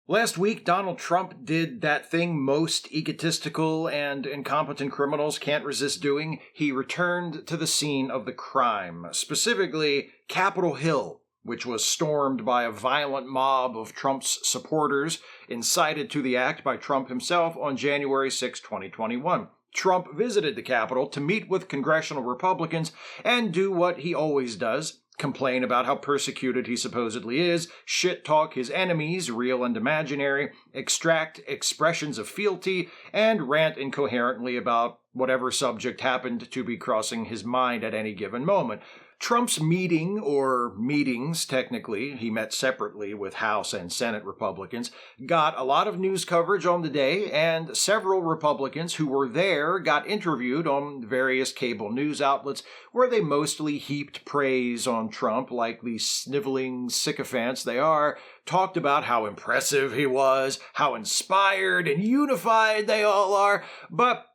Last week, Donald Trump did that thing most egotistical and incompetent criminals can't resist doing. He returned to the scene of the crime, specifically Capitol Hill, which was stormed by a violent mob of Trump's supporters, incited to the act by Trump himself on January 6, 2021. Trump visited the Capitol to meet with congressional Republicans and do what he always does: complain about how persecuted he supposedly is, shit-talk his enemies, real and imaginary, extract expressions of fealty, and rant incoherently about whatever subject happened to be crossing his mind at any given moment. Trump's meeting, or meetings technically, he met separately with House and Senate Republicans, got a lot of news coverage on the day, and several Republicans who were there got interviewed on various cable news outlets where they mostly heaped praise on Trump like the sniveling sycophants they are, talked about how impressive he was, how inspired and unified they all are, but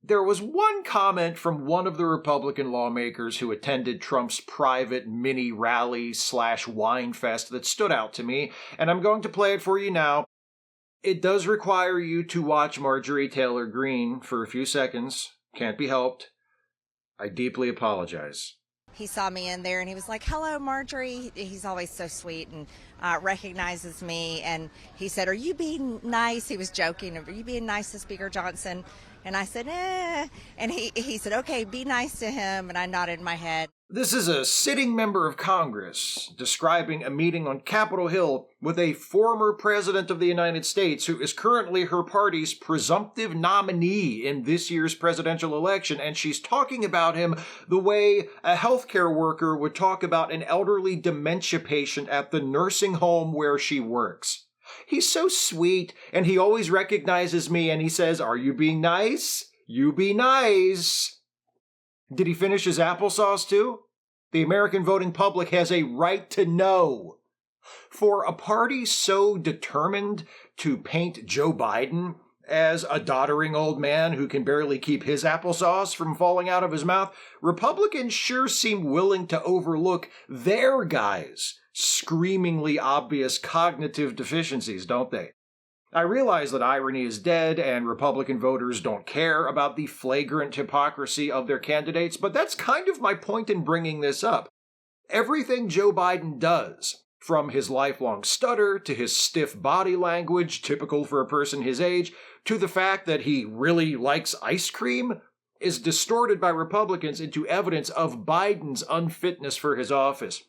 there was one comment from one of the Republican lawmakers who attended Trump's private mini rally/wine fest that stood out to me, and I'm going to play it for you now. It does require you to watch Marjorie Taylor Greene for a few seconds. Can't be helped. I deeply apologize. He saw me in there and he was like, "Hello, Marjorie." He's always so sweet and recognizes me. And he said, "Are you being nice?" He was joking. "Are you being nice to Speaker Johnson?" And I said, "Eh." And he said, "Okay, be nice to him." And I nodded my head. This is a sitting member of Congress describing a meeting on Capitol Hill with a former president of the United States who is currently her party's presumptive nominee in this year's presidential election, and she's talking about him the way a healthcare worker would talk about an elderly dementia patient at the nursing home where she works. He's so sweet, and he always recognizes me, and he says, "Are you being nice? You be nice." Did he finish his applesauce too? The American voting public has a right to know. For a party so determined to paint Joe Biden as a doddering old man who can barely keep his applesauce from falling out of his mouth, Republicans sure seem willing to overlook their guys' screamingly obvious cognitive deficiencies, don't they? I realize that irony is dead and Republican voters don't care about the flagrant hypocrisy of their candidates, but that's kind of my point in bringing this up. Everything Joe Biden does, from his lifelong stutter to his stiff body language, typical for a person his age, to the fact that he really likes ice cream, is distorted by Republicans into evidence of Biden's unfitness for his office.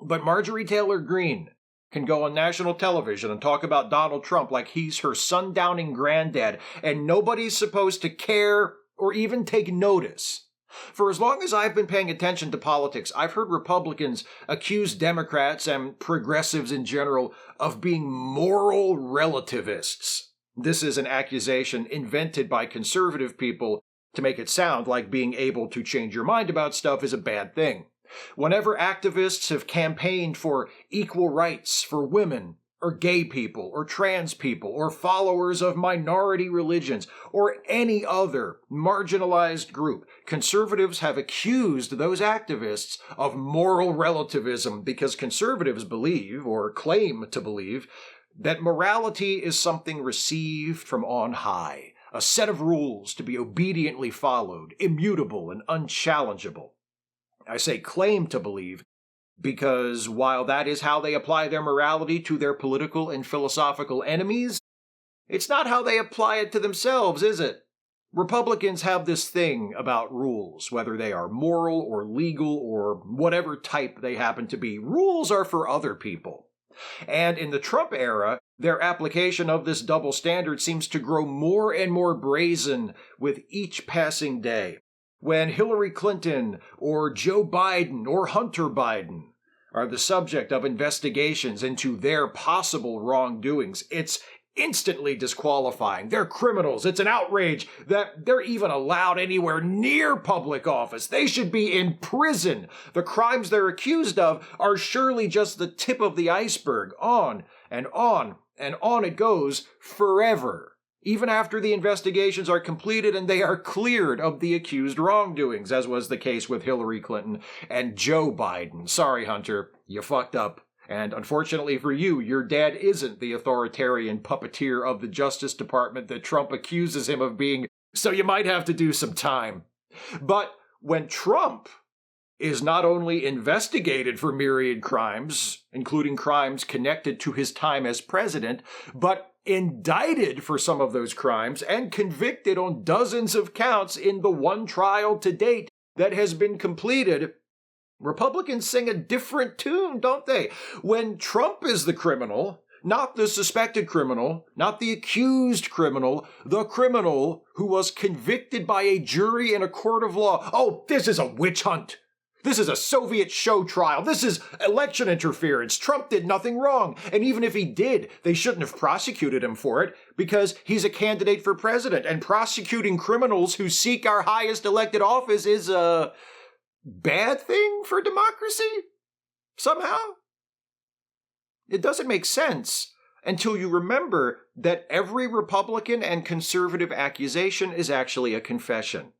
But Marjorie Taylor Greene can go on national television and talk about Donald Trump like he's her sundowning granddad, and nobody's supposed to care or even take notice. For as long as I've been paying attention to politics, I've heard Republicans accuse Democrats and progressives in general of being moral relativists. This is an accusation invented by conservative people to make it sound like being able to change your mind about stuff is a bad thing. Whenever activists have campaigned for equal rights for women, or gay people, or trans people, or followers of minority religions, or any other marginalized group, conservatives have accused those activists of moral relativism because conservatives believe, or claim to believe, that morality is something received from on high, a set of rules to be obediently followed, immutable and unchallengeable. I say claim to believe because while that is how they apply their morality to their political and philosophical enemies, it's not how they apply it to themselves, is it? Republicans have this thing about rules, whether they are moral or legal or whatever type they happen to be. Rules are for other people. And in the Trump era, their application of this double standard seems to grow more and more brazen with each passing day. When Hillary Clinton or Joe Biden or Hunter Biden are the subject of investigations into their possible wrongdoings, it's instantly disqualifying. They're criminals. It's an outrage that they're even allowed anywhere near public office. They should be in prison. The crimes they're accused of are surely just the tip of the iceberg. On and on and on it goes forever. Even after the investigations are completed and they are cleared of the accused wrongdoings, as was the case with Hillary Clinton and Joe Biden. Sorry, Hunter, you fucked up, And unfortunately for you, your dad isn't the authoritarian puppeteer of the Justice Department that Trump accuses him of being, so you might have to do some time. But when Trump is not only investigated for myriad crimes, including crimes connected to his time as president, but indicted for some of those crimes and convicted on dozens of counts in the one trial to date that has been completed, Republicans sing a different tune, don't they? When Trump is the criminal, not the suspected criminal, not the accused criminal, the criminal who was convicted by a jury in a court of law. Oh, this is a witch hunt. This is a Soviet show trial. This is election interference. Trump did nothing wrong. And even if he did, they shouldn't have prosecuted him for it because he's a candidate for president. And prosecuting criminals who seek our highest elected office is a bad thing for democracy? Somehow? It doesn't make sense until you remember that every Republican and conservative accusation is actually a confession.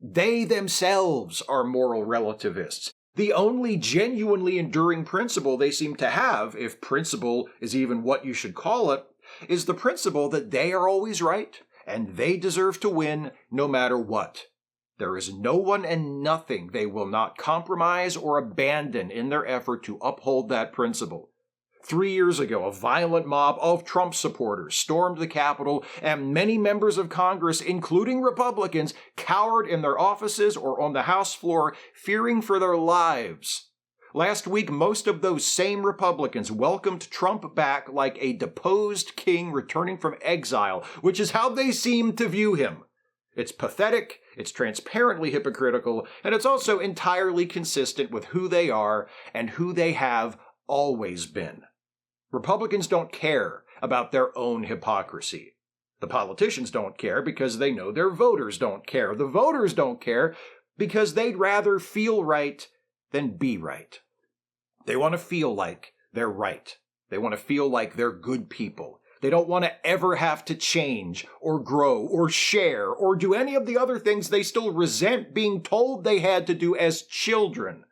They themselves are moral relativists. The only genuinely enduring principle they seem to have, if principle is even what you should call it, is the principle that they are always right and they deserve to win no matter what. There is no one and nothing they will not compromise or abandon in their effort to uphold that principle. 3 years ago, a violent mob of Trump supporters stormed the Capitol, and many members of Congress, including Republicans, cowered in their offices or on the House floor, fearing for their lives. Last week, most of those same Republicans welcomed Trump back like a deposed king returning from exile, which is how they seem to view him. It's pathetic, it's transparently hypocritical, and it's also entirely consistent with who they are and who they have always been. Republicans don't care about their own hypocrisy. The politicians don't care because they know their voters don't care. The voters don't care because they'd rather feel right than be right. They want to feel like they're right. They want to feel like they're good people. They don't want to ever have to change or grow or share or do any of the other things they still resent being told they had to do as children.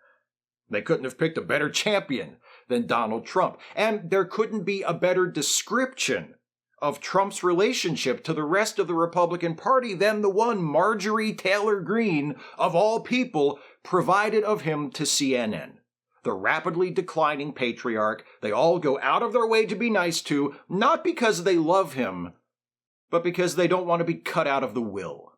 They couldn't have picked a better champion than Donald Trump. And there couldn't be a better description of Trump's relationship to the rest of the Republican Party than the one Marjorie Taylor Greene, of all people, provided of him to CNN. The rapidly declining patriarch they all go out of their way to be nice to, not because they love him, but because they don't want to be cut out of the will.